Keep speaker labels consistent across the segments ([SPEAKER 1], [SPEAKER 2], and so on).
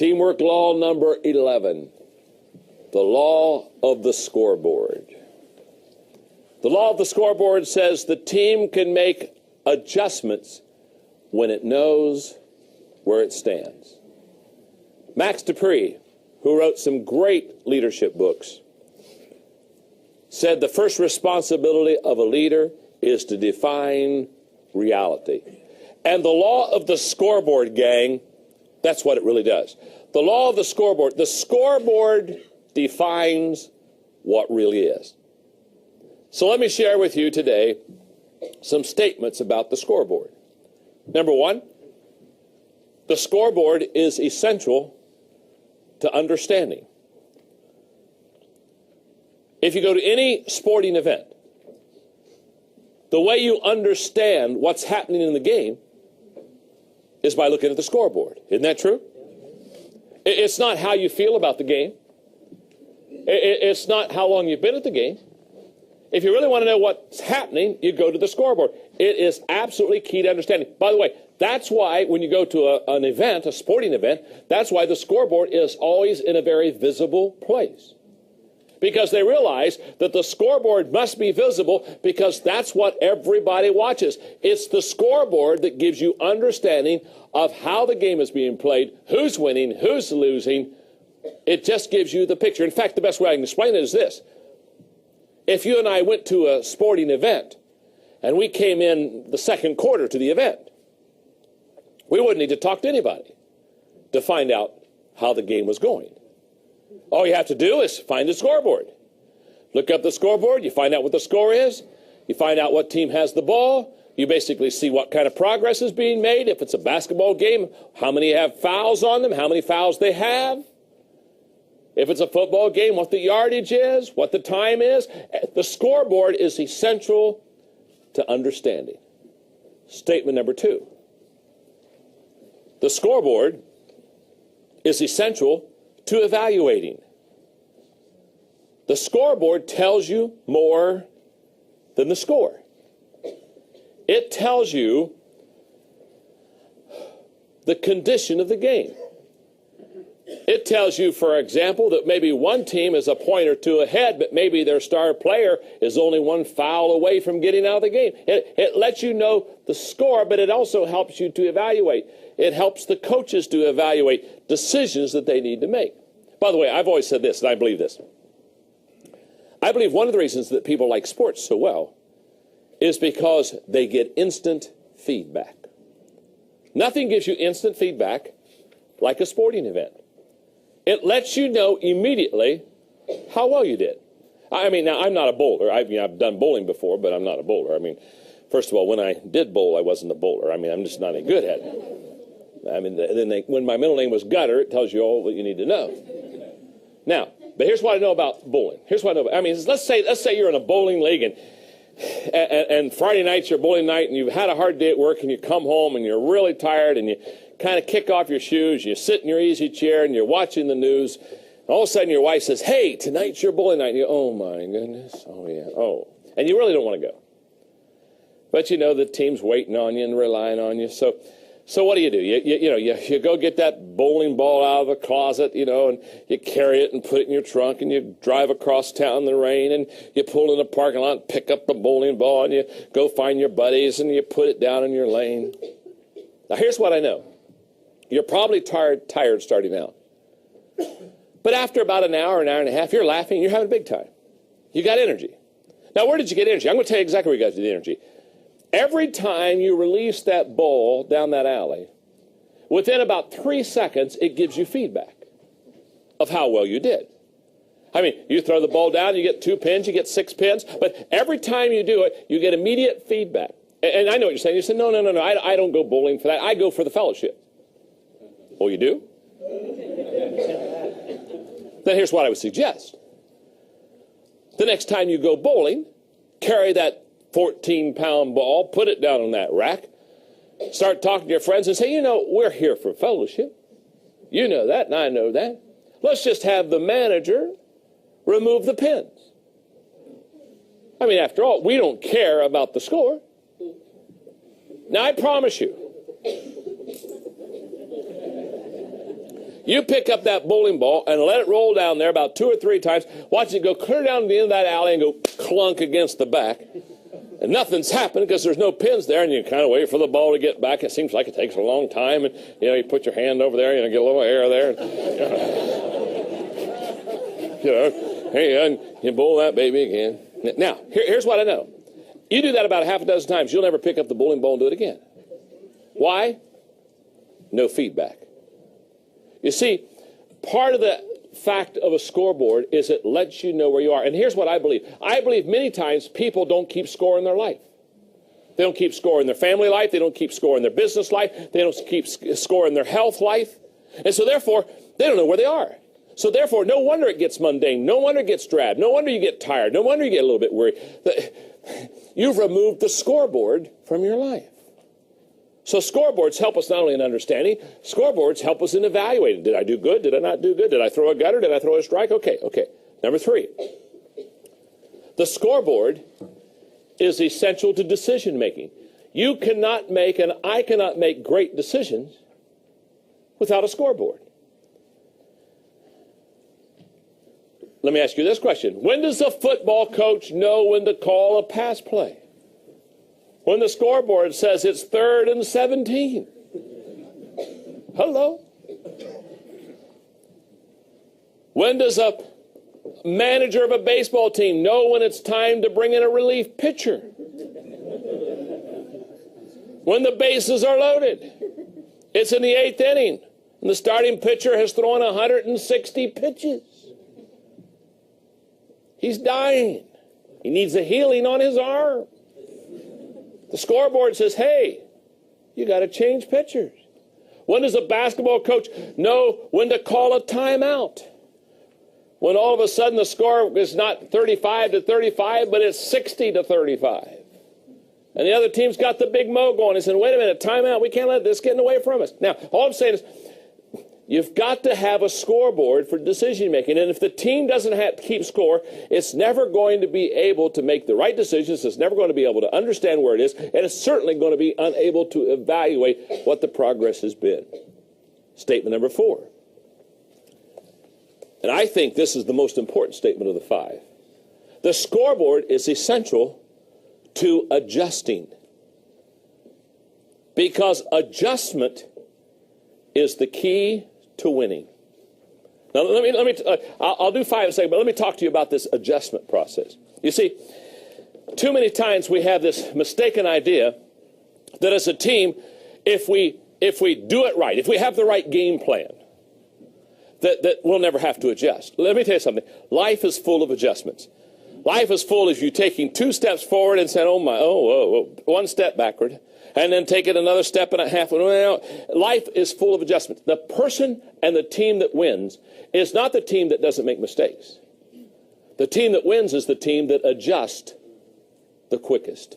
[SPEAKER 1] Teamwork law number 11, the law of the scoreboard. The law of the scoreboard says the team can make adjustments when it knows where it stands. Max Dupree, who wrote some great leadership books, said the first responsibility of a leader is to define reality. And the law of the scoreboard, gang, that's what it really does. The law of the scoreboard defines what really is. So let me share with you today some statements about the scoreboard. Number one, the scoreboard is essential to understanding. If you go to any sporting event, the way you understand what's happening in the game is by looking at the scoreboard. Isn't that true? It's not how you feel about the game. It's not how long you've been at the game. If you really want to know what's happening, you go to the scoreboard. It is absolutely key to understanding. By the way, that's why when you go to an event, a sporting event, that's why the scoreboard is always in a very visible place. Because they realize that the scoreboard must be visible because that's what everybody watches. It's the scoreboard that gives you understanding of how the game is being played, who's winning, who's losing. It just gives you the picture. In fact, the best way I can explain it is this. If you and I went to a sporting event and we came in the second quarter to the event, we wouldn't need to talk to anybody to find out how the game was going. All you have to do is find the scoreboard. Look up the scoreboard, you find out what the score is, you find out what team has the ball, you basically see what kind of progress is being made. If it's a basketball game, how many have fouls on them, how many fouls they have. If it's a football game, what the yardage is, what the time is. The scoreboard is essential to understanding. Statement number two. The scoreboard is essential to evaluating. The scoreboard tells you more than the score. It tells you the condition of the game. It tells you, for example, that maybe one team is a point or two ahead, but maybe their star player is only one foul away from getting out of the game. It lets you know the score, but it also helps you to evaluate. It helps the coaches to evaluate decisions that they need to make. By the way, I've always said this, and I believe this. I believe one of the reasons that people like sports so well is because they get instant feedback. Nothing gives you instant feedback like a sporting event. It lets you know immediately how well you did. I mean, now, I'm not a bowler. I've done bowling before, but I'm not a bowler. I mean, first of all, when I did bowl, I wasn't a bowler. I mean, I'm just not any good at it. I mean, when my middle name was Gutter, it tells you all what you need to know. Now, but here's what I know about bowling. Here's what I know about, I mean, let's say you're in a bowling league and Friday night's your bowling night and you've had a hard day at work and you come home and you're really tired and you kind of kick off your shoes, you sit in your easy chair and you're watching the news. And all of a sudden your wife says, hey, tonight's your bowling night. And you go, oh my goodness, oh yeah, oh. And you really don't want to go. But you know the team's waiting on you and relying on you. So what do? You go get that bowling ball out of the closet, and you carry it and put it in your trunk and you drive across town in the rain and you pull in the parking lot and pick up the bowling ball and you go find your buddies and you put it down in your lane. Now here's what I know. You're probably tired starting out. But after about an hour and a half, you're laughing, you're having a big time. You got energy. Now where did you get energy? I'm going to tell you exactly where you got the energy. Every time you release that ball down that alley, within about 3 seconds, it gives you feedback of how well you did. I mean, you throw the ball down, you get 2 pins, you get 6 pins, but every time you do it, you get immediate feedback. And I know what you're saying. You say, no, I don't go bowling for that. I go for the fellowship. Oh, you do? Then here's what I would suggest. The next time you go bowling, carry that 14-pound ball, put it down on that rack, start talking to your friends and say, we're here for fellowship. You know that, and I know that. Let's just have the manager remove the pins. I mean, after all, we don't care about the score. Now, I promise you, You pick up that bowling ball and let it roll down there about 2 or 3 times. Watch it go clear down to the end of that alley and go clunk against the back. And nothing's happened because there's no pins there, and you kind of wait for the ball to get back. It seems like it takes a long time, and you put your hand over there, get a little air there, and you bowl that baby again. Now, here's what I know. You do that about 6 times, you'll never pick up the bowling ball and do it again. Why? No feedback. You see, part of the fact of a scoreboard is it lets you know where you are. And here's what I believe. I believe many times people don't keep score in their life. They don't keep score in their family life. They don't keep score in their business life. They don't keep score in their health life. And so therefore, they don't know where they are. So therefore, no wonder it gets mundane. No wonder it gets drab. No wonder you get tired. No wonder you get a little bit worried. You've removed the scoreboard from your life. So scoreboards help us not only in understanding, scoreboards help us in evaluating. Did I do good? Did I not do good? Did I throw a gutter? Did I throw a strike? Okay. Number 3. The scoreboard is essential to decision making. You cannot make, and I cannot make great decisions without a scoreboard. Let me ask you this question. When does a football coach know when to call a pass play? When the scoreboard says it's 3rd and 17. Hello? When does a manager of a baseball team know when it's time to bring in a relief pitcher? When the bases are loaded. It's in the 8th inning, and the starting pitcher has thrown 160 pitches. He's dying. He needs a healing on his arm. The scoreboard says, hey, you got to change pitchers. When does a basketball coach know when to call a timeout? When all of a sudden the score is not 35-35, but it's 60-35. And the other team's got the big mo going. He said, wait a minute, timeout. We can't let this get away from us. Now, all I'm saying is, you've got to have a scoreboard for decision making. And if the team doesn't keep score, it's never going to be able to make the right decisions. It's never going to be able to understand where it is. And it's certainly going to be unable to evaluate what the progress has been. Statement number 4. And I think this is the most important statement of the 5. The scoreboard is essential to adjusting. Because adjustment is the key to winning. Now, I'll do 5 in a second, but let me talk to you about this adjustment process. You see, too many times we have this mistaken idea that as a team, if we do it right, if we have the right game plan, that we'll never have to adjust. Let me tell you something. Life is full of adjustments. Life is full of you taking 2 steps forward and saying, 1 step backward, and then take it another step and a half. Life is full of adjustments. The person and the team that wins is not the team that doesn't make mistakes. The team that wins is the team that adjusts the quickest.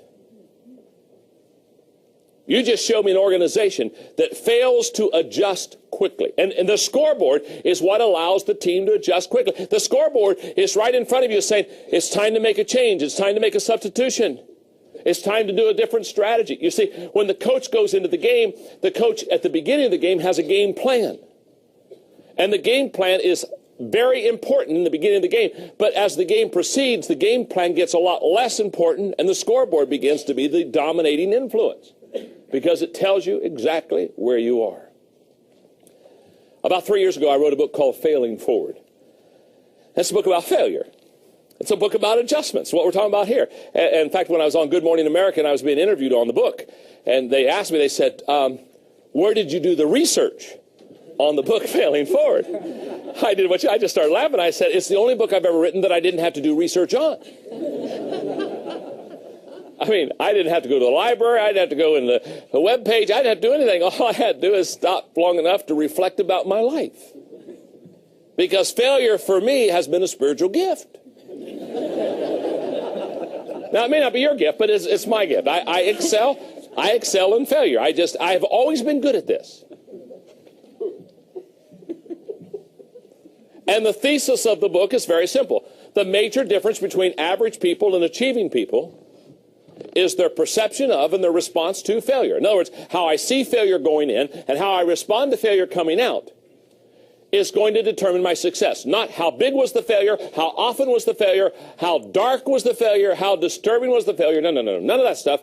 [SPEAKER 1] You just showed me an organization that fails to adjust quickly. And the scoreboard is what allows the team to adjust quickly. The scoreboard is right in front of you saying, it's time to make a change. It's time to make a substitution. It's time to do a different strategy. You see, when the coach goes into the game, the coach at the beginning of the game has a game plan. And the game plan is very important in the beginning of the game. But as the game proceeds, the game plan gets a lot less important, and the scoreboard begins to be the dominating influence because it tells you exactly where you are. About 3 years ago, I wrote a book called Failing Forward. That's a book about failure. It's a book about adjustments, what we're talking about here. And in fact, when I was on Good Morning America and I was being interviewed on the book, and they asked me, they said, where did you do the research on the book Failing Forward? I just started laughing. I said, it's the only book I've ever written that I didn't have to do research on. I mean, I didn't have to go to the library. I didn't have to go in the web page. I didn't have to do anything. All I had to do is stop long enough to reflect about my life. Because failure for me has been a spiritual gift. Now, it may not be your gift, but it's my gift. I excel in failure. I have always been good at this. And the thesis of the book is very simple. The major difference between average people and achieving people is their perception of and their response to failure. In other words, how I see failure going in and how I respond to failure coming out is going to determine my success. Not how big was the failure, how often was the failure, how dark was the failure, how disturbing was the failure. No, none of that stuff.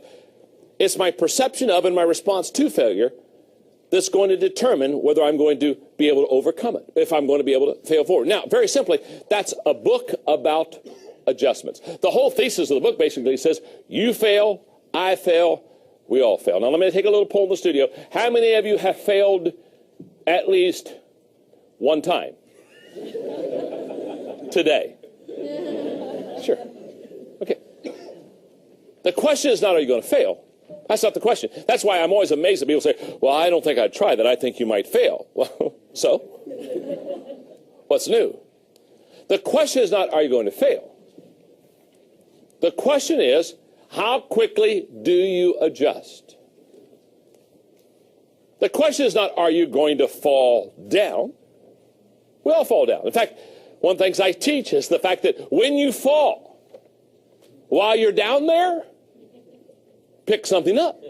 [SPEAKER 1] It's my perception of and my response to failure that's going to determine whether I'm going to be able to overcome it, if I'm going to be able to fail forward. Now, very simply, that's a book about adjustments. The whole thesis of the book basically says, you fail, I fail, we all fail. Now, let me take a little poll in the studio. How many of you have failed at least one time today? Sure. Okay. The question is not, are you going to fail? That's not the question. That's why I'm always amazed that people say, well, I don't think I'd try that. I think you might fail. Well, so? What's new? The question is not, are you going to fail? The question is, how quickly do you adjust? The question is not, are you going to fall down? We all fall down. In fact, one of the things I teach is the fact that when you fall, while you're down there, pick something up.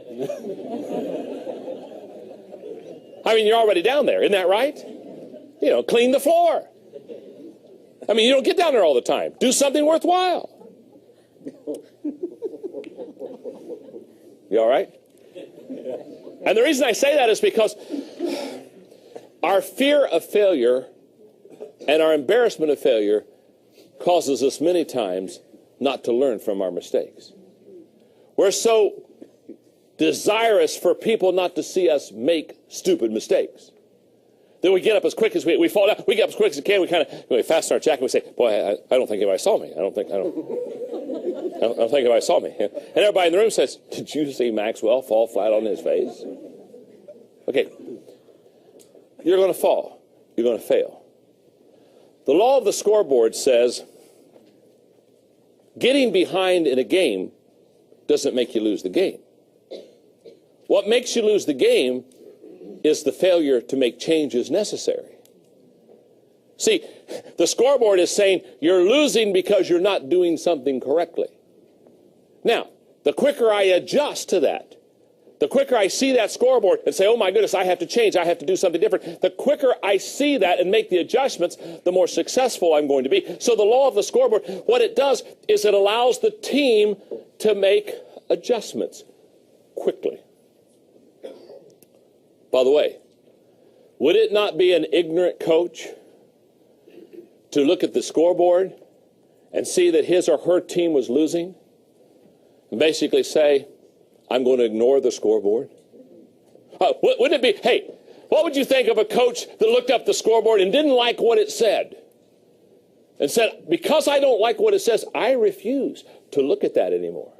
[SPEAKER 1] I mean, you're already down there, isn't that right? You know, clean the floor. I mean, you don't get down there all the time. Do something worthwhile. You all right? And the reason I say that is because our fear of failure and our embarrassment of failure causes us many times not to learn from our mistakes. We're so desirous for people not to see us make stupid mistakes that we get up as quick as we fall down. We get up as quick as we can. We kind of fasten our jacket. And we say, "Boy, I don't think anybody saw me. I don't think anybody saw me." And everybody in the room says, "Did you see Maxwell fall flat on his face?" Okay, you're going to fall. You're going to fail. The law of the scoreboard says getting behind in a game doesn't make you lose the game. What makes you lose the game is the failure to make changes necessary. See, the scoreboard is saying you're losing because you're not doing something correctly. Now, the quicker I adjust to that, the quicker I see that scoreboard and say, oh my goodness, I have to change, I have to do something different, the quicker I see that and make the adjustments, the more successful I'm going to be. So the law of the scoreboard, what it does is it allows the team to make adjustments quickly. By the way, would it not be an ignorant coach to look at the scoreboard and see that his or her team was losing and basically say, I'm going to ignore the scoreboard? Wouldn't it be, hey, what would you think of a coach that looked up the scoreboard and didn't like what it said and said, because I don't like what it says, I refuse to look at that anymore?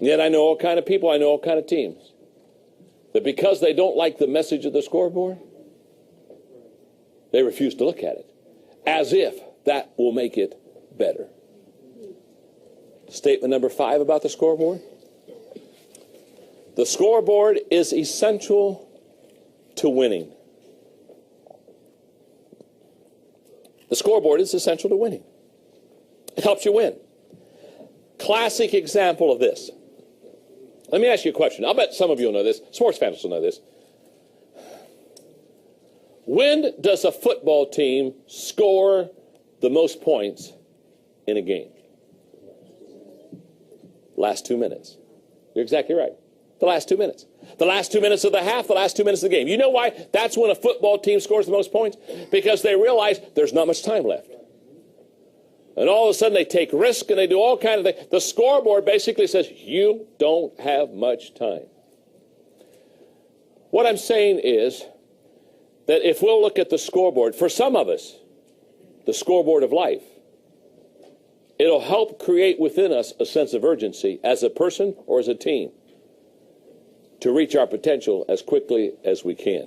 [SPEAKER 1] Yet I know all kind of people, I know all kind of teams, that because they don't like the message of the scoreboard, they refuse to look at it, as if that will make it better. Statement number 5 about the scoreboard. The scoreboard is essential to winning. The scoreboard is essential to winning. It helps you win. Classic example of this. Let me ask you a question. I'll bet some of you will know this. Sports fans will know this. When does a football team score the most points in a game? Last 2 minutes. You're exactly right. The last 2 minutes. The last 2 minutes of the half, the last 2 minutes of the game. You know why that's when a football team scores the most points? Because they realize there's not much time left. And all of a sudden they take risk and they do all kinds of things. The scoreboard basically says, you don't have much time. What I'm saying is that if we'll look at the scoreboard, for some of us, the scoreboard of life, it'll help create within us a sense of urgency as a person or as a team to reach our potential as quickly as we can.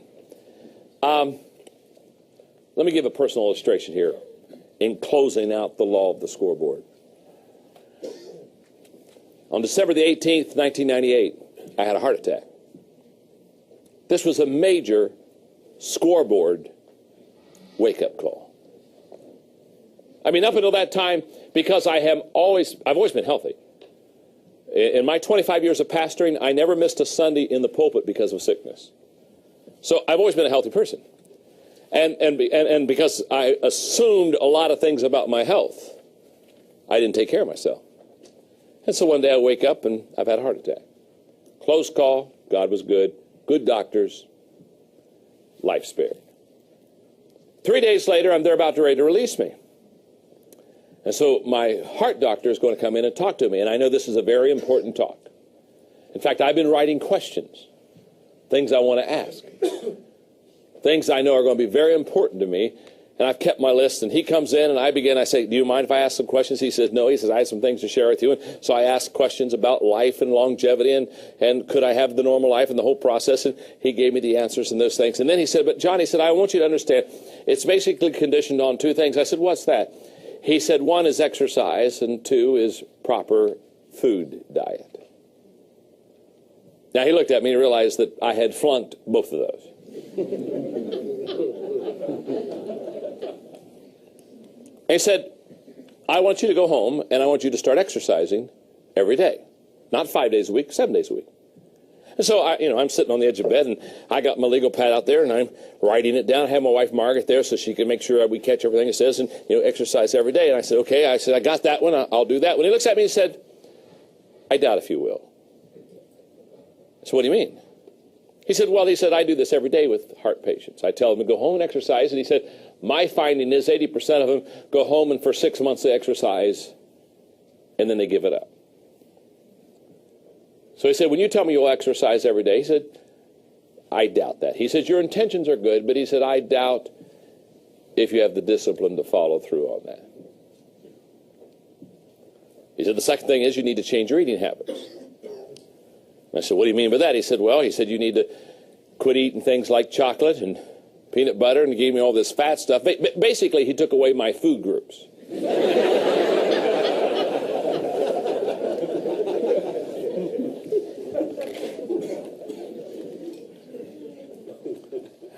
[SPEAKER 1] Let me give a personal illustration here in closing out the law of the scoreboard. On December the 18th, 1998, I had a heart attack. This was a major scoreboard wake-up call. I mean, up until that time, because I've always been healthy. In my 25 years of pastoring, I never missed a Sunday in the pulpit because of sickness. So I've always been a healthy person. And because I assumed a lot of things about my health, I didn't take care of myself. And so one day I wake up and I've had a heart attack. Close call, God was good, good doctors, life spared. 3 days later, they're about ready to release me. And so my heart doctor is going to come in and talk to me, and I know this is a very important talk. In fact, I've been writing questions, things I want to ask, things I know are going to be very important to me, and I've kept my list. And he comes in, and I say, do you mind if I ask some questions? He says, no. He says, I have some things to share with you. And so I ask questions about life and longevity, and could I have the normal life and the whole process, and he gave me the answers and those things. And then he said, but John, he said, I want you to understand, it's basically conditioned on two things. I said, what's that? He said, one is exercise, and two is proper food diet. Now, he looked at me and realized that I had flunked both of those. And he said, I want you to go home, and I want you to start exercising every day. Not 5 days a week, 7 days a week. And so, I'm sitting on the edge of bed, and I got my legal pad out there, and I'm writing it down. I have my wife, Margaret, there so she can make sure we catch everything it says, and, exercise every day. And I said, okay. I said, I got that one. I'll do that. When he looks at me, he said, I doubt if you will. So what do you mean? He said, I do this every day with heart patients. I tell them to go home and exercise. And he said, my finding is 80% of them go home and for 6 months they exercise, and then they give it up. So he said, when you tell me you'll exercise every day, he said, I doubt that. He said, your intentions are good, but he said, I doubt if you have the discipline to follow through on that. He said, the second thing is you need to change your eating habits. I said, what do you mean by that? He said, you need to quit eating things like chocolate and peanut butter, and he gave me all this fat stuff. Basically, he took away my food groups.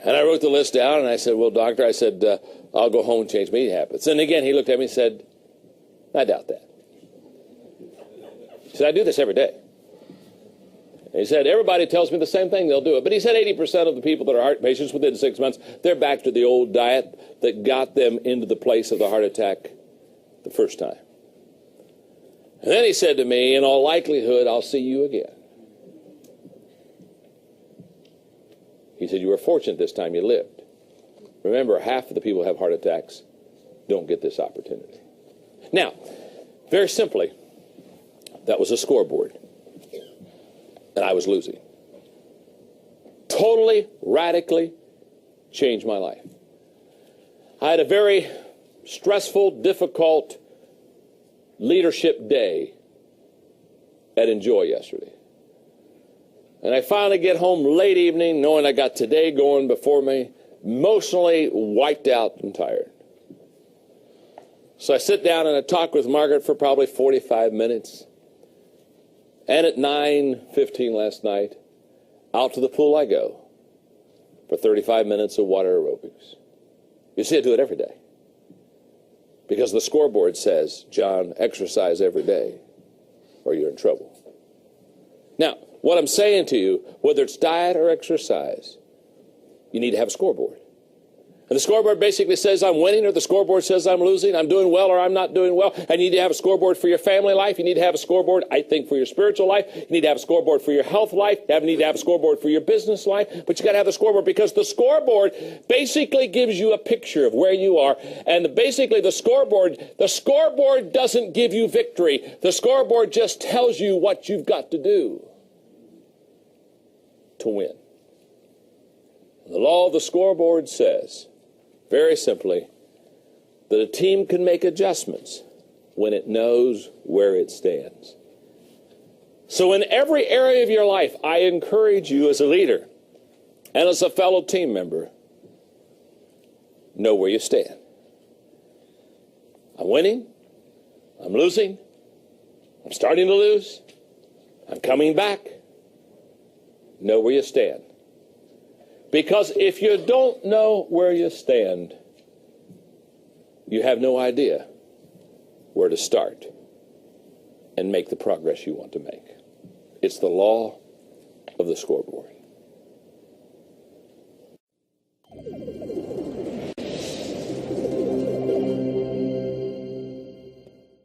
[SPEAKER 1] And I wrote the list down, and I said, well, doctor, I'll go home and change my eating habits. And again, he looked at me and said, I doubt that. He said, I do this every day. He said, everybody tells me the same thing, they'll do it. But he said 80% of the people that are heart patients within 6 months, they're back to the old diet that got them into the place of the heart attack the first time. And then he said to me, in all likelihood, I'll see you again. He said, you were fortunate this time you lived. Remember, half of the people who have heart attacks don't get this opportunity. Now, very simply, that was a scoreboard. And I was losing. Totally, radically changed my life. I had a very stressful, difficult leadership day at NGUYên yesterday. And I finally get home late evening knowing I got today going before me, emotionally wiped out and tired. So I sit down and I talk with Margaret for probably 45 minutes. And at 9:15 last night, out to the pool I go for 35 minutes of water aerobics. You see, I do it every day. Because the scoreboard says, John, exercise every day or you're in trouble. Now, what I'm saying to you, whether it's diet or exercise, you need to have a scoreboard. And the scoreboard basically says I'm winning, or the scoreboard says I'm losing, I'm doing well or I'm not doing well. And you need to have a scoreboard for your family life. You need to have a scoreboard, I think, for your spiritual life. You need to have a scoreboard for your health life. You need to have a scoreboard for your business life. But you got to have the scoreboard because the scoreboard basically gives you a picture of where you are. And basically the scoreboard doesn't give you victory. The scoreboard just tells you what you've got to do to win. The law of the scoreboard says, very simply, that a team can make adjustments when it knows where it stands. So in every area of your life, I encourage you as a leader and as a fellow team member, know where you stand. I'm winning. I'm losing. I'm starting to lose. I'm coming back. Know where you stand. Because if you don't know where you stand, you have no idea where to start and make the progress you want to make. It's the law of the scoreboard.